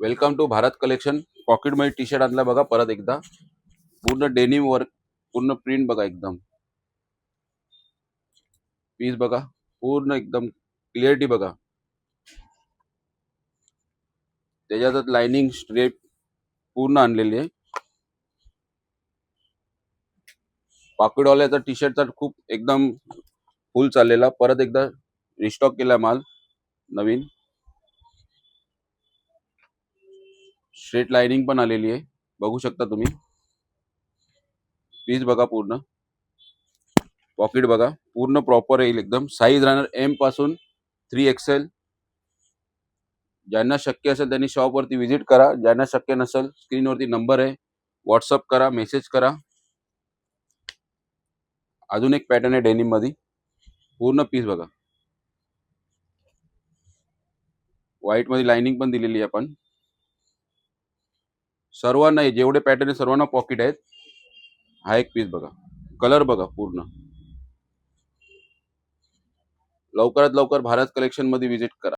Welcome to Bharat collection. Pocket मध्ये T shirt आणला बघा परत एकदा. पूर्ण डेनिम वर्क, पूर्ण प्रिंट बघा एकदम. पीस बघा पूर्ण एकदम क्लिअरिटी बघा. त्याच्यात लाइनिंग स्ट्रेप पूर्ण आणलेली आहे. पॉकेटवाल्याचा टी शर्टचा खूप एकदम फुल चाललेला, परत एकदा रिस्टॉक केला माल नवीन. स्ट्रेट लाइनिंग पण आलेली आहे, बघू शकता तुम्ही. पीस बघा पूर्ण. पॉकेट बघा पूर्ण प्रॉपर येईल एकदम. साईज राहणार एम पासून 3XL. ज्यांना शक्य असेल त्यांनी शॉपवरती व्हिजिट करा. ज्यांना शक्य नसेल स्क्रीनवरती नंबर आहे, व्हॉट्सअप करा, मेसेज करा. अजून एक पॅटर्न आहे डेनिम मध्ये. पूर्ण पीस बघा. व्हाईट मध्ये लाइनिंग पण दिलेली आहे आपण. सर्वांना जेवढे पॅटर्न आहे सर्वांना पॉकेट आहेत. हा एक पीस बघा. कलर बघा पूर्ण. लवकरात लवकर भारत कलेक्शन मध्ये व्हिजिट करा.